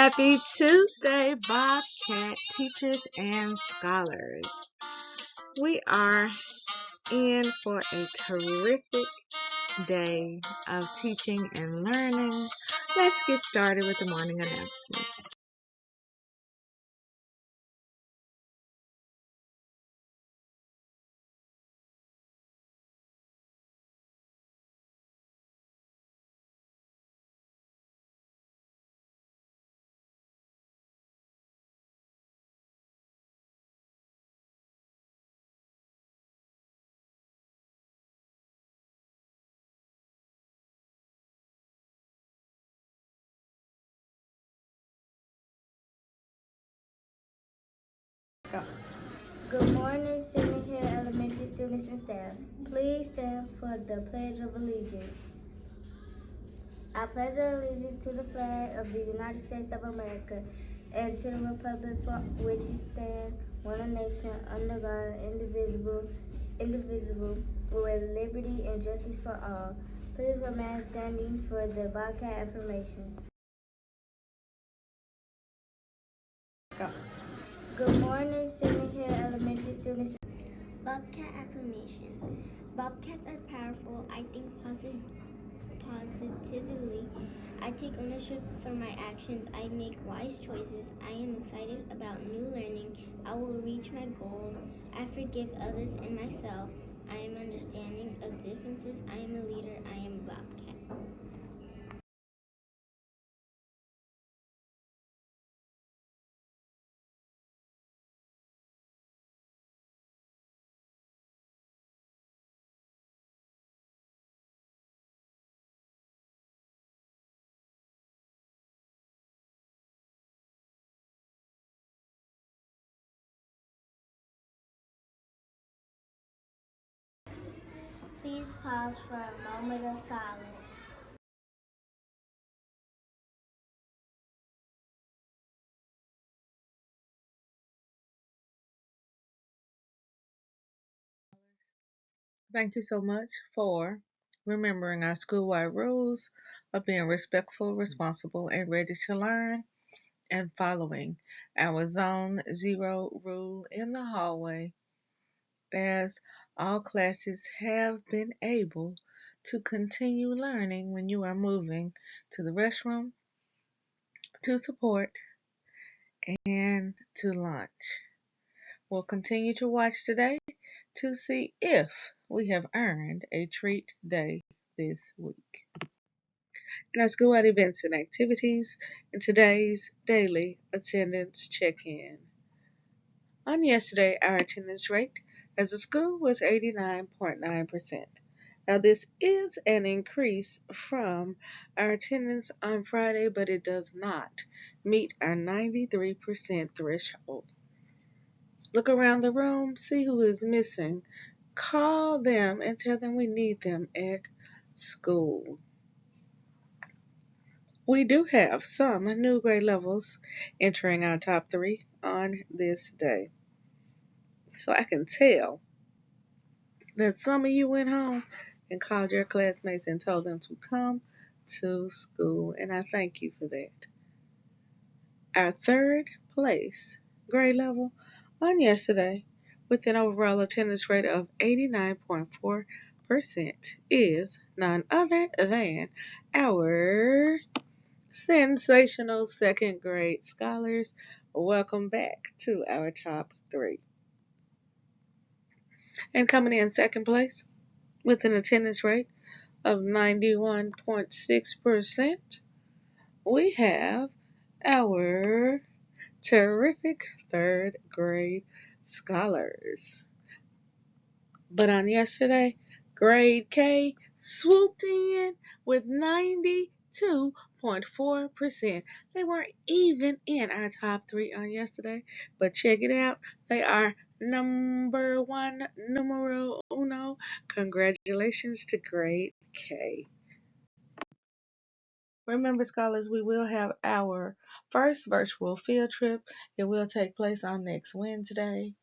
Happy Tuesday, Bobcat teachers and scholars. We are in for a terrific day of teaching and learning. Let's get started with the morning announcement. Good morning, Scenic Hills Elementary students and staff. Please stand for the Pledge of Allegiance. I pledge allegiance to the flag of the United States of America and to the republic for which it stands, one nation, under God, indivisible, with liberty and justice for all. Please remain standing for the Bobcat affirmation. Good morning, Scenic Hills Elementary students. Bobcat affirmation. Bobcats are powerful. I think positively. I take ownership for my actions. I make wise choices. I am excited about new learning. I will reach my goals. I forgive others and myself. I am understanding of differences. I am a leader. I am a Bobcat. Please pause for a moment of silence. Thank you so much for remembering our school-wide rules of being respectful, responsible, and ready to learn, and following our Zone 0 rule in the hallway, as all classes have been able to continue learning when you are moving to the restroom, to support, and to lunch. We'll continue to watch today to see if we have earned a treat day this week. In our school-wide events and activities, in today's daily attendance check-in. On yesterday, our attendance rate as a school was 89.9%. Now, this is an increase from our attendance on Friday, but it does not meet our 93% threshold. Look around the room, see who is missing. Call them and tell them we need them at school. We do have some new grade levels entering our top 3 on this day. So I can tell that some of you went home and called your classmates and told them to come to school, and I thank you for that. Our 3rd place grade level on yesterday, with an overall attendance rate of 89.4%, is none other than our sensational 2nd grade scholars. Welcome back to our top 3. And coming in 2nd place with an attendance rate of 91.6%, we have our terrific 3rd grade scholars. But on yesterday, grade K swooped in with 92.4%. They weren't even in our top 3 on yesterday, but check it out. They are number 1, numero uno. Congratulations to grade K. Remember, scholars, we will have our first virtual field trip. It will take place on next Wednesday.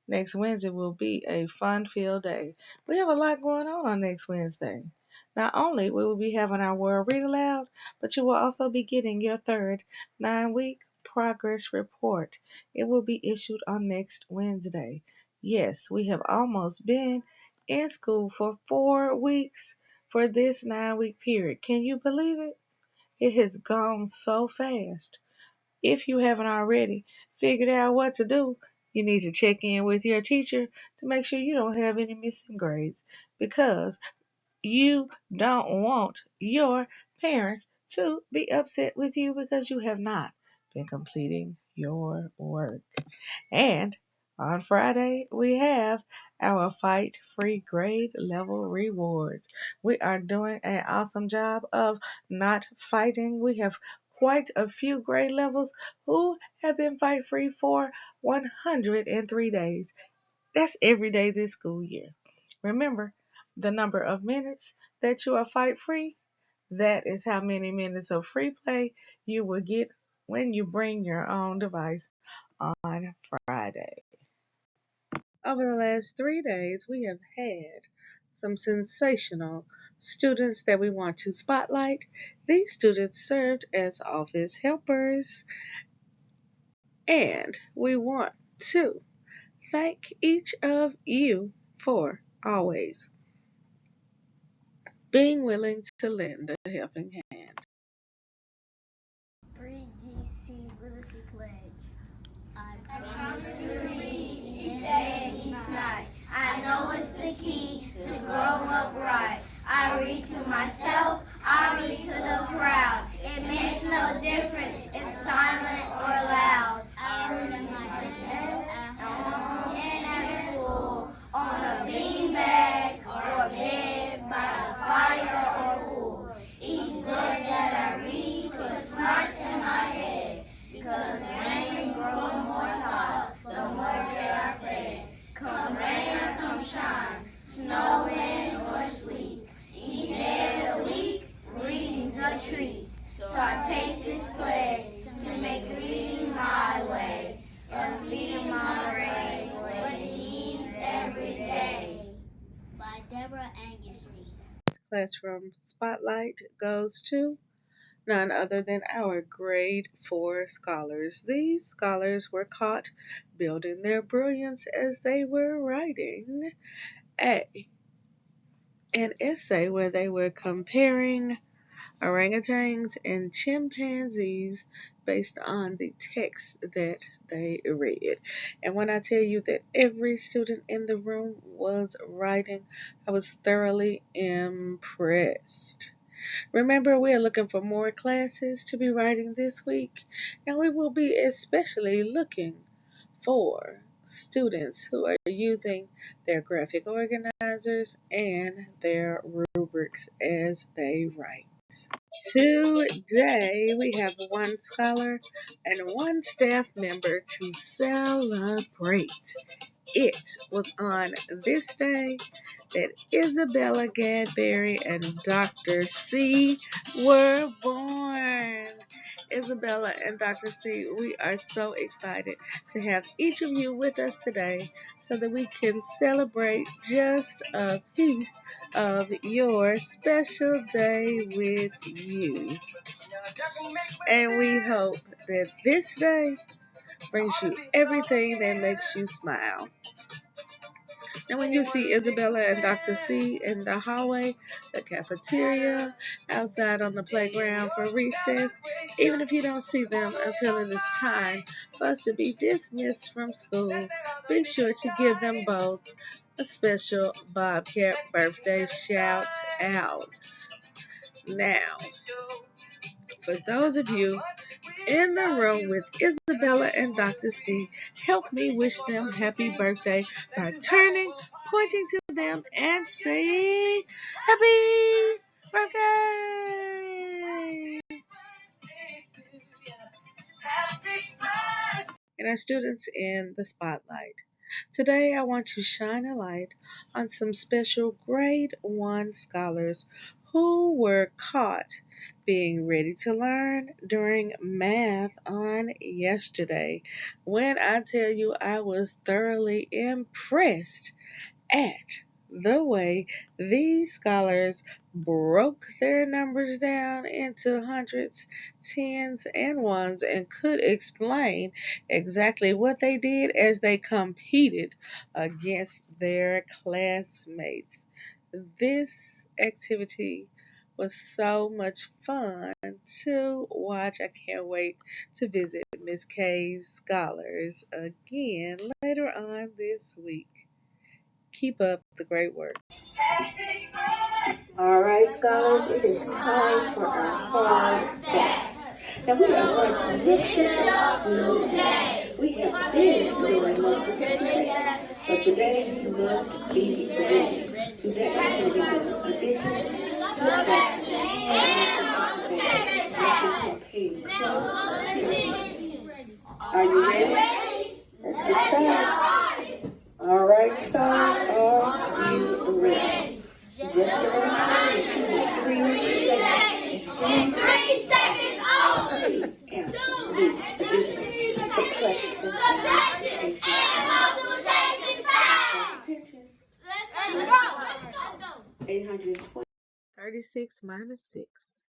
Next Wednesday will be a fun-filled day. We have a lot going on next Wednesday. Not only will we be having our World Read Aloud, but you will also be getting your third 9-week progress report. It will be issued on next Wednesday. Yes, we have almost been in school for 4 weeks for this 9-week period. Can you believe it? It has gone so fast. If you haven't already figured out what to do, you need to check in with your teacher to make sure you don't have any missing grades because you don't want your parents to be upset with you because you have not been completing your work. And on Friday, we have our Fight Free grade level rewards. We are doing an awesome job of not fighting. We have quite a few grade levels who have been fight free for 103 days. That's every day this school year. Remember, the number of minutes that you are fight free, that is how many minutes of free play you will get when you bring your own device on Friday. Over the last 3 days, we have had some sensational students that we want to spotlight. These students served as office helpers, and we want to thank each of you for always being willing to lend a helping hand. 3GC Literacy Pledge. I promise to read each day and each night. I know it's the key to grow up right. I read to myself, I read to the crowd. It makes no difference if silent or loud. I read my desk, at home and at school, on a beanbag or bed, by a fire or pool. Each book that I read puts smarts in my head, because rain grow more thoughts, the more they are fed. Come rain or come shine, snow, wind, or sleet, each day of the week, reading's a treat. So I take this pledge to make reading my way, and feeding my brain what it needs every day. By Deborah Angustein. Classroom spotlight goes to none other than our grade 4 scholars. These scholars were caught building their brilliance as they were writing an essay where they were comparing orangutans and chimpanzees based on the text that they read. And when I tell you that every student in the room was writing, I was thoroughly impressed. Remember, we are looking for more classes to be writing this week, and we will be especially looking for students who are using their graphic organizers and their rubrics as they write. Today, we have one scholar and one staff member to celebrate. It was on this day that Isabella Gadberry and Dr. C were born. Isabella and Dr. C, we are so excited to have each of you with us today so that we can celebrate just a piece of your special day with you. And we hope that this day brings you everything that makes you smile. And when you see Isabella and Dr. C in the hallway, the cafeteria, outside on the playground for recess, even if you don't see them until it is time for us to be dismissed from school, be sure to give them both a special Bobcat birthday shout out. Now, for those of you in the room with Isabella and Dr. C, help me wish them happy birthday by pointing to them, and saying, Happy birthday! And our students in the spotlight. Today I want to shine a light on some special grade 1 scholars who were caught being ready to learn during math on yesterday. When I tell you I was thoroughly impressed at the way these scholars broke their numbers down into hundreds, tens, and ones and could explain exactly what they did as they competed against their classmates. This activity was so much fun to watch. I can't wait to visit Miss K's Scholars again later on this week. Keep up the great work. All right, scholars, it is time for our hard facts. Now we are going to mix it up today. We have been doing multiplication, but today you must be ready. Today we will be doing addition, subtraction, and multiplication. Pay close attention. Are you ready? Let's get started. All right, scholars, are you ready? Just a reminder that you have 3 seconds. In 3 seconds only. Answer the addition, subtraction, and multiplication facts. Let's go. 820. 36 minus 6.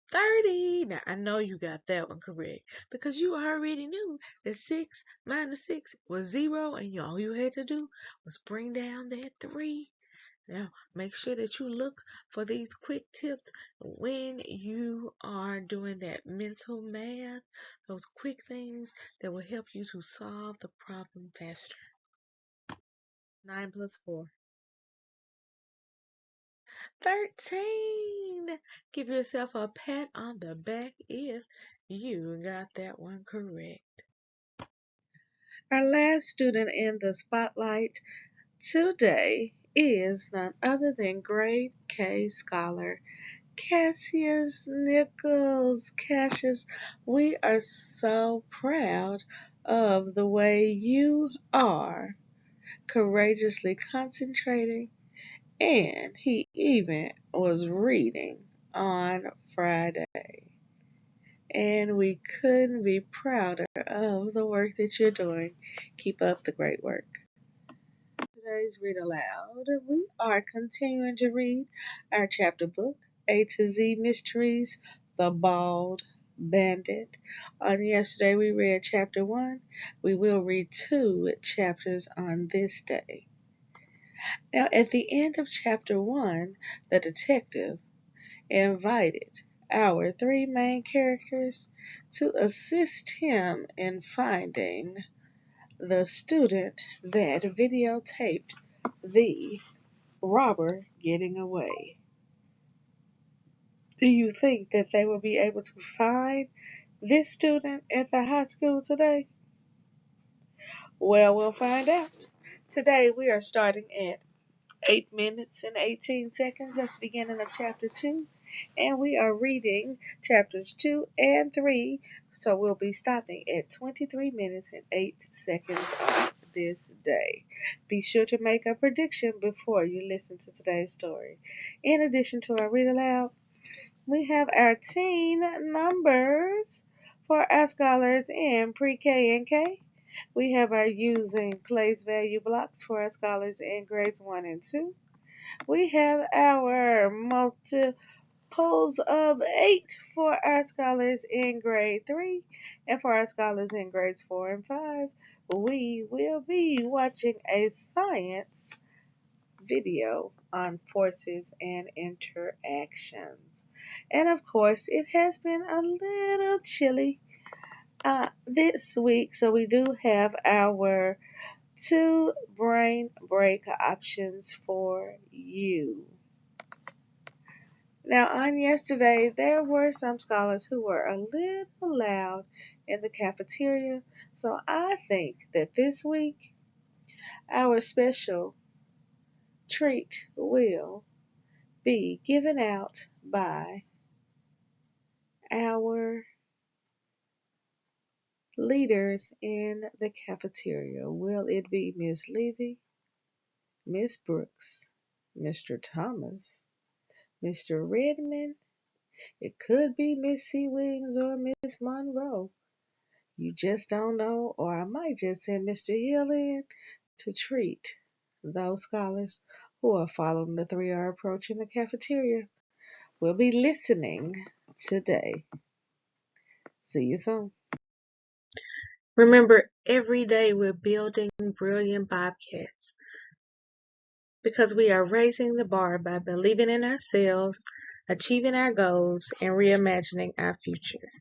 30. Now, I know you got that one correct because you already knew that 6 minus 6 was 0, and all you had to do was bring down that 3. Now, make sure that you look for these quick tips when you are doing that mental math, those quick things that will help you to solve the problem faster. 9 plus 4. 13. Give yourself a pat on the back if you got that one correct. Our last student in the spotlight today is none other than grade K scholar Cassius Nichols. Cassius, we are so proud of the way you are courageously concentrating, and he even was reading on Friday. And we couldn't be prouder of the work that you're doing. Keep up the great work. Today's Read Aloud, we are continuing to read our chapter book, A to Z Mysteries, The Bald Bandit. On yesterday, we read chapter 1. We will read 2 chapters on this day. Now, at the end of chapter 1, the detective invited our 3 main characters to assist him in finding the student that videotaped the robber getting away. Do you think that they will be able to find this student at the high school today? Well, we'll find out. Today we are starting at 8 minutes and 18 seconds. That's the beginning of chapter 2. And we are reading chapters 2 and 3. So we'll be stopping at 23 minutes and 8 seconds on this day. Be sure to make a prediction before you listen to today's story. In addition to our read aloud, we have our teen numbers for our scholars in pre-K and K. We have our using place value blocks for our scholars in grades 1 and 2. We have our multiples of 8 for our scholars in grade 3. And for our scholars in grades 4 and 5, we will be watching a science video on forces and interactions. And of course, it has been a little chilly this week, so we do have our 2 brain break options for you. Now, on yesterday, there were some scholars who were a little loud in the cafeteria, so I think that this week our special treat will be given out by our leaders in the cafeteria. Will it be Miss Levy, Miss Brooks, Mr. Thomas, Mr. Redmond? It could be Miss C. Williams or Miss Monroe. You just don't know, or I might just send Mr. Hill in to treat those scholars who are following the 3R approach in the cafeteria will be listening today. See you soon. Remember, every day we're building brilliant Bobcats because we are raising the bar by believing in ourselves, achieving our goals, and reimagining our future.